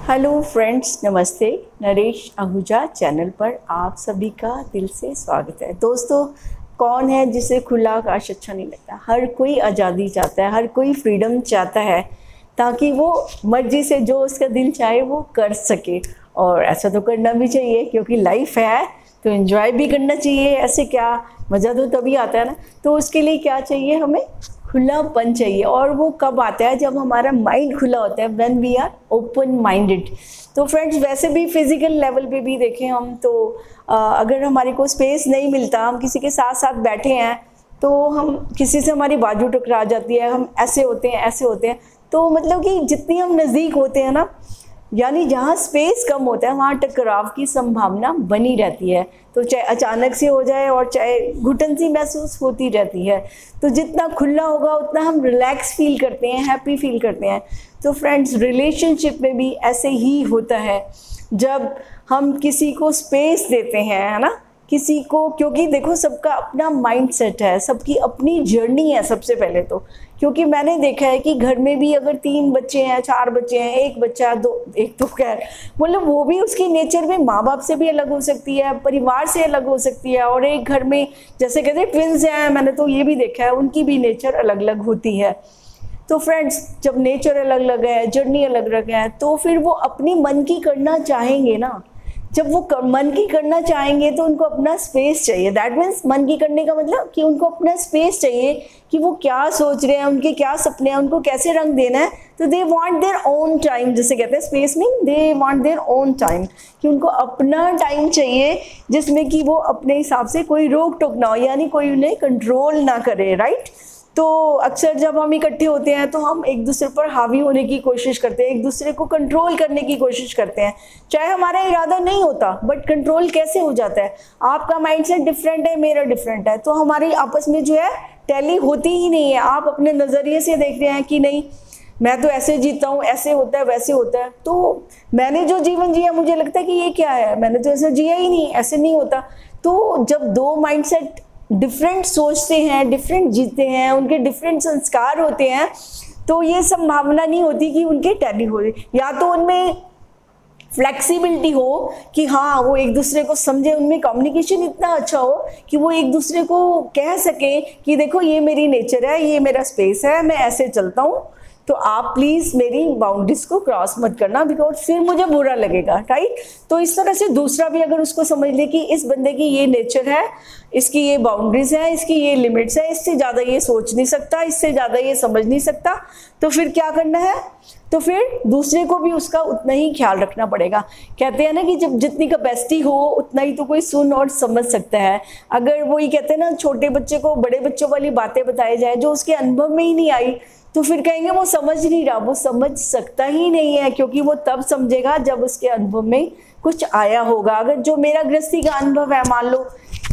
Hello friends, नमस्ते। Naresh Ahuja channel पर आप सभी का दिल से स्वागत है। दोस्तों, कौन है जिसे खुला आकाश अच्छा नहीं लगता? हर कोई आज़ादी चाहता है, हर कोई फ्रीडम चाहता है ताकि वो मर्जी से जो उसका दिल चाहे वो कर सके। और ऐसा तो करना भी चाहिए क्योंकि लाइफ है तो एंजॉय भी करना चाहिए। ऐसे क्या मज़ा तो तभी आता है ना। तो उसके लिए क्या चाहिए? हमें खुलापन चाहिए। और वो कब आता है? जब हमारा माइंड खुला होता है, when we are open minded. तो फ्रेंड्स, वैसे भी फिजिकल लेवल पे भी देखें हम तो अगर हमारे को स्पेस नहीं मिलता, हम किसी के साथ साथ बैठे हैं तो हम किसी से हमारी बाजू टकरा जाती है, हम ऐसे होते हैं ऐसे होते हैं। तो मतलब कि जितनी हम नज़दीक होते हैं ना, यानी जहाँ स्पेस कम होता है वहाँ टकराव की संभावना बनी रहती है। तो चाहे अचानक से हो जाए और चाहे घुटन सी महसूस होती रहती है। तो जितना खुला होगा उतना हम रिलैक्स फील करते हैं, हैप्पी फील करते हैं। तो फ्रेंड्स, रिलेशनशिप में भी ऐसे ही होता है जब हम किसी को स्पेस देते हैं, है ना, किसी को। क्योंकि देखो, सबका अपना माइंडसेट है, सबकी अपनी जर्नी है सबसे पहले तो। क्योंकि मैंने देखा है कि घर में भी अगर 3 बच्चे हैं, 4 बच्चे हैं, एक बच्चा, दो, एक तो खैर मतलब वो भी उसकी नेचर में माँ बाप से भी अलग हो सकती है, परिवार से अलग हो सकती है। और एक घर में जैसे कहते हैं ट्विंस हैं, मैंने तो ये भी देखा है, उनकी भी नेचर अलग अलग होती है। तो फ्रेंड्स, जब नेचर अलग अलग है, जर्नी अलग अलग है, तो फिर वो अपनी मन की करना चाहेंगे ना। जब वो मन की करना चाहेंगे तो उनको अपना स्पेस चाहिए। दैट मीन्स मन की करने का मतलब कि उनको अपना स्पेस चाहिए कि वो क्या सोच रहे हैं, उनके क्या सपने हैं, उनको कैसे रंग देना है। तो they want their own time, जिसे कहते हैं space mean they want their own time, कि उनको अपना टाइम चाहिए जिसमें कि वो अपने हिसाब से कोई रोक टोक ना हो, यानी कोई उन्हें कंट्रोल ना करे। राइट। तो अक्सर जब हम इकट्ठे होते हैं तो हम एक दूसरे पर हावी होने की कोशिश करते हैं, एक दूसरे को कंट्रोल करने की कोशिश करते हैं, चाहे हमारा इरादा नहीं होता। बट कंट्रोल कैसे हो जाता है? आपका माइंडसेट डिफरेंट है, मेरा डिफरेंट है, तो हमारी आपस में जो है टैली होती ही नहीं है। आप अपने नज़रिए से देख रहे हैं कि नहीं, मैं तो ऐसे जीता हूँ, ऐसे होता है, वैसे होता है। तो मैंने जो जीवन जिया, मुझे लगता है कि ये क्या है, मैंने तो ऐसे जिया ही नहीं, ऐसे नहीं होता। तो जब 2 माइंडसेट डिफरेंट सोचते हैं, डिफरेंट जीते हैं, उनके डिफरेंट संस्कार होते हैं, तो ये संभावना नहीं होती कि उनके टैली हो। या तो उनमें फ्लेक्सिबिलिटी हो कि हाँ वो एक दूसरे को समझे, उनमें कम्युनिकेशन इतना अच्छा हो कि वो एक दूसरे को कह सके कि देखो ये मेरी नेचर है, ये मेरा स्पेस है, मैं ऐसे चलता हूँ, तो आप प्लीज़ मेरी बाउंड्रीज को क्रॉस मत करना, बिकॉज फिर मुझे बुरा लगेगा। राइट। तो इस तरह से दूसरा भी अगर उसको समझ ले कि इस बंदे की ये नेचर है, इसकी ये बाउंड्रीज है, इसकी ये लिमिट्स है, इससे ज़्यादा ये सोच नहीं सकता, इससे ज़्यादा ये समझ नहीं सकता, तो फिर क्या करना है? तो फिर दूसरे को भी उसका उतना ही ख्याल रखना पड़ेगा। कहते हैं ना कि जब जितनी कैपेसिटी हो उतना ही तो कोई सुन और समझ सकता है। अगर वो ये कहते हैं ना, छोटे बच्चे को बड़े बच्चों वाली बातें बताई जाए जो उसके अनुभव में ही नहीं आई, तो फिर कहेंगे वो समझ नहीं रहा। वो समझ सकता ही नहीं है, क्योंकि वो तब समझेगा जब उसके अनुभव में कुछ आया होगा। अगर जो मेरा गृहस्थी का अनुभव है, मान लो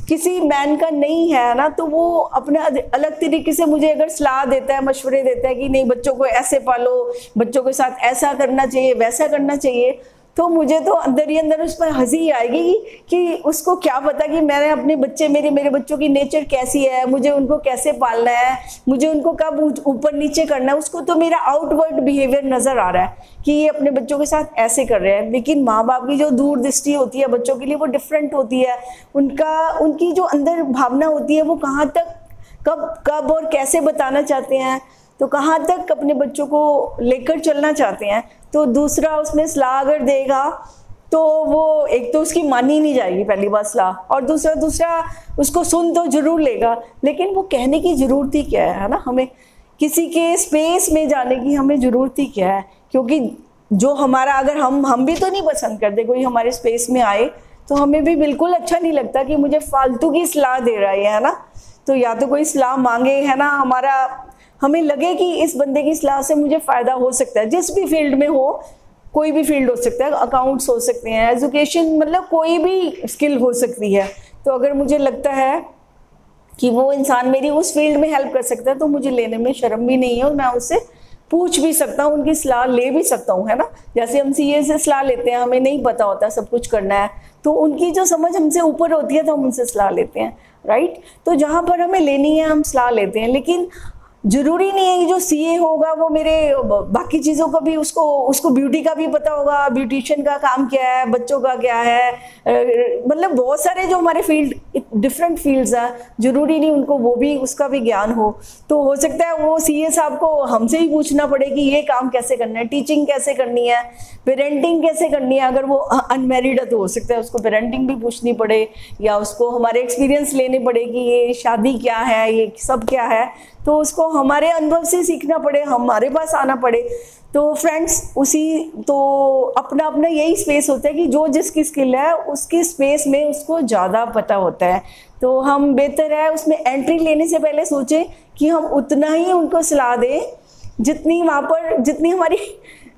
किसी मैन का नहीं है ना, तो वो अपने अलग तरीके से मुझे अगर सलाह देता है, मशवरे देता है कि नहीं बच्चों को ऐसे पालो, बच्चों के साथ ऐसा करना चाहिए, वैसा करना चाहिए, तो मुझे तो अंदर ही अंदर उस पर हंसी आएगी कि उसको क्या पता कि मैंने अपने बच्चे, मेरे बच्चों की नेचर कैसी है, मुझे उनको कैसे पालना है, मुझे उनको कब ऊपर नीचे करना है। उसको तो मेरा आउटवर्ड बिहेवियर नज़र आ रहा है कि ये अपने बच्चों के साथ ऐसे कर रहे हैं, लेकिन माँ बाप की जो दूरदृष्टि होती है बच्चों के लिए वो डिफरेंट होती है। उनकी जो अंदर भावना होती है वो कहाँ तक कब और कैसे बताना चाहते हैं, तो कहाँ तक अपने बच्चों को लेकर चलना चाहते हैं। तो दूसरा उसमें सलाह अगर देगा तो वो एक तो उसकी मानी नहीं जाएगी, पहली बात सलाह, और दूसरा उसको सुन तो जरूर लेगा, लेकिन वो कहने की ज़रूरत ही क्या है ना। हमें किसी के स्पेस में जाने की हमें ज़रूरत ही क्या है? क्योंकि जो हमारा, अगर हम भी तो नहीं पसंद करते कोई हमारे स्पेस में आए, तो हमें भी बिल्कुल अच्छा नहीं लगता कि मुझे फालतू की सलाह दे रहा है ना। तो या तो कोई सलाह मांगे, है ना, हमें लगे कि इस बंदे की सलाह से मुझे फ़ायदा हो सकता है, जिस भी फील्ड में हो, कोई भी फील्ड हो सकता है, अकाउंट्स हो सकते हैं, एजुकेशन, मतलब कोई भी स्किल हो सकती है। तो अगर मुझे लगता है कि वो इंसान मेरी उस फील्ड में हेल्प कर सकता है, तो मुझे लेने में शर्म भी नहीं है और मैं उससे पूछ भी सकता हूँ, उनकी सलाह ले भी सकता हूँ, है ना। जैसे हम सीए से सलाह लेते हैं, हमें नहीं पता होता सब कुछ करना है, तो उनकी जो समझ हमसे ऊपर होती है तो हम उनसे सलाह लेते हैं। राइट। तो जहाँ पर हमें लेनी है हम सलाह लेते हैं, लेकिन जरूरी नहीं है कि जो सीए होगा वो मेरे बाकी चीज़ों का भी उसको ब्यूटी का भी पता होगा, ब्यूटिशियन का काम क्या है, बच्चों का क्या है, मतलब बहुत सारे जो हमारे फील्ड डिफरेंट फील्ड्स हैं, जरूरी नहीं उनको वो भी उसका भी ज्ञान हो। तो हो सकता है वो सीए साहब को हमसे ही पूछना पड़े कि ये काम कैसे करना है, टीचिंग कैसे करनी है, पेरेंटिंग कैसे करनी है। अगर वो अनमैरिड है तो हो सकता है उसको पेरेंटिंग भी पूछनी पड़े, या उसको हमारे एक्सपीरियंस लेने पड़े कि ये शादी क्या है, ये सब क्या है, तो उसको हमारे अनुभव से सीखना पड़े, हमारे पास आना पड़े। तो फ्रेंड्स तो अपना अपना यही स्पेस होता है कि जो जिसकी स्किल है उसकी स्पेस में उसको ज़्यादा पता होता है। तो हम बेहतर है उसमें एंट्री लेने से पहले सोचें कि हम उतना ही उनको सलाह दें जितनी वहाँ पर जितनी हमारी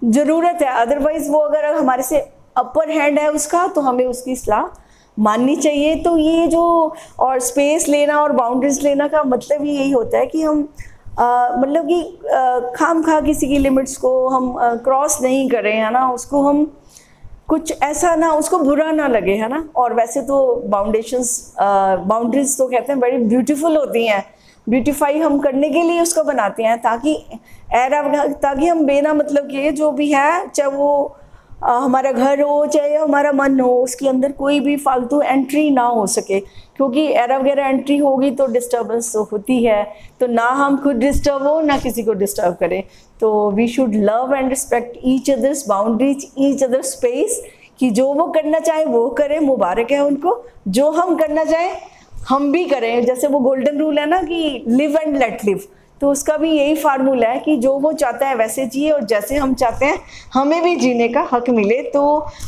ज़रूरत है। अदरवाइज़ वो अगर हमारे से अपर हैंड है उसका, तो हमें उसकी सलाह माननी चाहिए। तो ये जो और स्पेस लेना और बाउंड्रीज लेना का मतलब ही यही होता है कि हम मतलब कि खाम खा किसी की लिमिट्स को हम क्रॉस नहीं करें, है ना, उसको हम कुछ ऐसा ना, उसको बुरा ना लगे, है ना। और वैसे तो बाउंड्रीज तो कहते हैं बड़ी ब्यूटीफुल होती हैं, ब्यूटीफाई हम करने के लिए उसको बनाते हैं ताकि हम बेना मतलब कि जो भी है, चाहे वो हमारा घर हो चाहे हमारा मन हो, उसके अंदर कोई भी फालतू एंट्री ना हो सके। क्योंकि एरा वगैरह एंट्री होगी तो डिस्टर्बेंस तो होती है, तो ना हम खुद डिस्टर्ब हो ना किसी को डिस्टर्ब करें। तो we should love and respect each others boundaries, each other space, कि जो वो करना चाहे वो करें, मुबारक है उनको। जो हम करना चाहें हम भी करें। जैसे वो गोल्डन रूल है ना कि लिव एंड लेट लिव, तो उसका भी यही फार्मूला है कि जो वो चाहता है वैसे जिए, और जैसे हम चाहते हैं हमें भी जीने का हक मिले। तो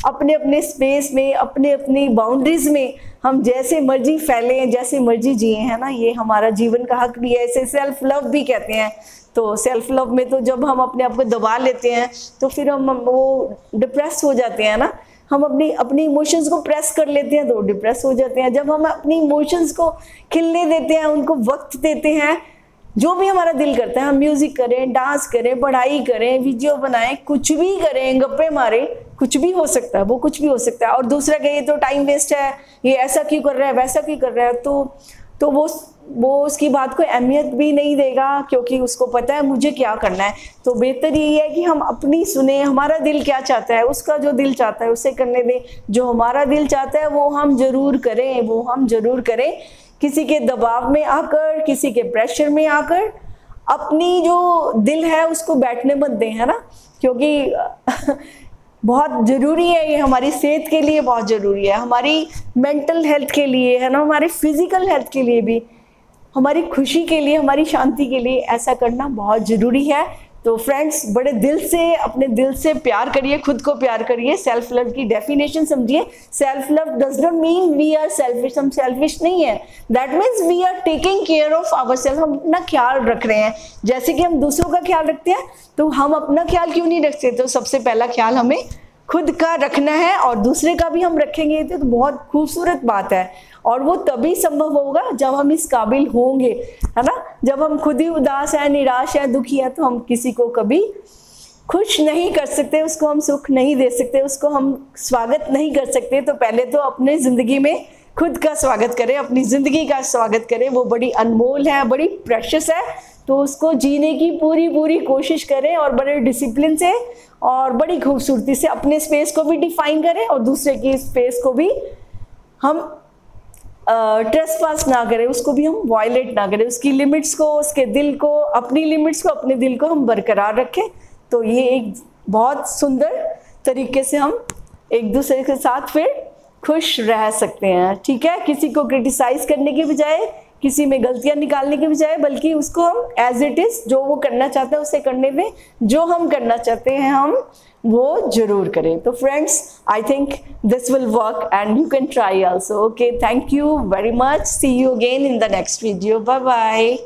अपने अपने स्पेस में, अपने अपनी बाउंड्रीज में हम जैसे मर्जी फैलें, जैसे मर्जी जिए, है ना, ये हमारा जीवन का हक भी है। इसे सेल्फ लव भी कहते हैं। तो सेल्फ लव में तो जब हम अपने आप को दबा लेते हैं तो फिर हम वो डिप्रेस हो जाते हैं ना। हम अपनी इमोशंस को प्रेस कर लेते हैं तो डिप्रेस हो जाते हैं। जब हम अपनी इमोशंस को खिलने देते हैं, उनको वक्त देते हैं, जो भी हमारा दिल करता है, हम म्यूजिक करें, डांस करें, पढ़ाई करें, वीडियो बनाएं, कुछ भी करें, गप्पे मारें, कुछ भी हो सकता है, वो कुछ भी हो सकता है। और दूसरा कहे तो टाइम वेस्ट है, ये ऐसा क्यों कर रहा है, वैसा क्यों कर रहा है, तो वो उसकी बात को अहमियत भी नहीं देगा, क्योंकि उसको पता है मुझे क्या करना है। तो बेहतर यही है कि हम अपनी सुने, हमारा दिल क्या चाहता है, उसका जो दिल चाहता है उसे करने दें। जो हमारा दिल चाहता है वो हम जरूर करें, किसी के दबाव में आकर, किसी के प्रेशर में आकर अपनी जो दिल है उसको बैठने मत दें, है ना। क्योंकि बहुत ज़रूरी है ये, हमारी सेहत के लिए बहुत ज़रूरी है, हमारी मेंटल हेल्थ के लिए, है ना, हमारी फिजिकल हेल्थ के लिए भी, हमारी खुशी के लिए, हमारी शांति के लिए ऐसा करना बहुत ज़रूरी है। तो फ्रेंड्स, बड़े दिल से, अपने दिल से प्यार करिए, खुद को प्यार करिए। सेल्फ लव की डेफिनेशन समझिए। Self love does not mean we are selfish, हम सेल्फिश नहीं है। That means we are taking care of our self, हम अपना ख्याल रख रहे हैं। जैसे कि हम दूसरों का ख्याल रखते हैं, तो हम अपना ख्याल क्यों नहीं रखते। तो सबसे पहला ख्याल हमें खुद का रखना है, और दूसरे का भी हम रखेंगे तो बहुत खूबसूरत बात है। और वो तभी संभव होगा जब हम इस काबिल होंगे, है ना। जब हम खुद ही उदास है, निराश है, दुखी है, तो हम किसी को कभी खुश नहीं कर सकते, उसको हम सुख नहीं दे सकते, उसको हम स्वागत नहीं कर सकते। तो पहले तो अपने ज़िंदगी में खुद का स्वागत करें, अपनी ज़िंदगी का स्वागत करें। वो बड़ी अनमोल है, बड़ी प्रेशियस है, तो उसको जीने की पूरी कोशिश करें, और बड़े डिसिप्लिन से और बड़ी खूबसूरती से अपने स्पेस को भी डिफाइन करें, और दूसरे की स्पेस को भी हम ट्रेसपास ना करें, उसको भी हम वायलेट ना करें, उसकी लिमिट्स को, उसके दिल को, अपनी लिमिट्स को, अपने दिल को हम बरकरार रखें। तो ये एक बहुत सुंदर तरीके से हम एक दूसरे के साथ फिर खुश रह सकते हैं। ठीक है, किसी को क्रिटिसाइज करने के बजाय, किसी में गलतियां निकालने के बजाय, बल्कि उसको हम एज इट इज, जो वो करना चाहते हैं उसे करने दें, जो हम करना चाहते हैं हम वो जरूर करें। तो friends, I think this will work and you can try also. Okay, thank you very much, see you again in the next video, bye bye.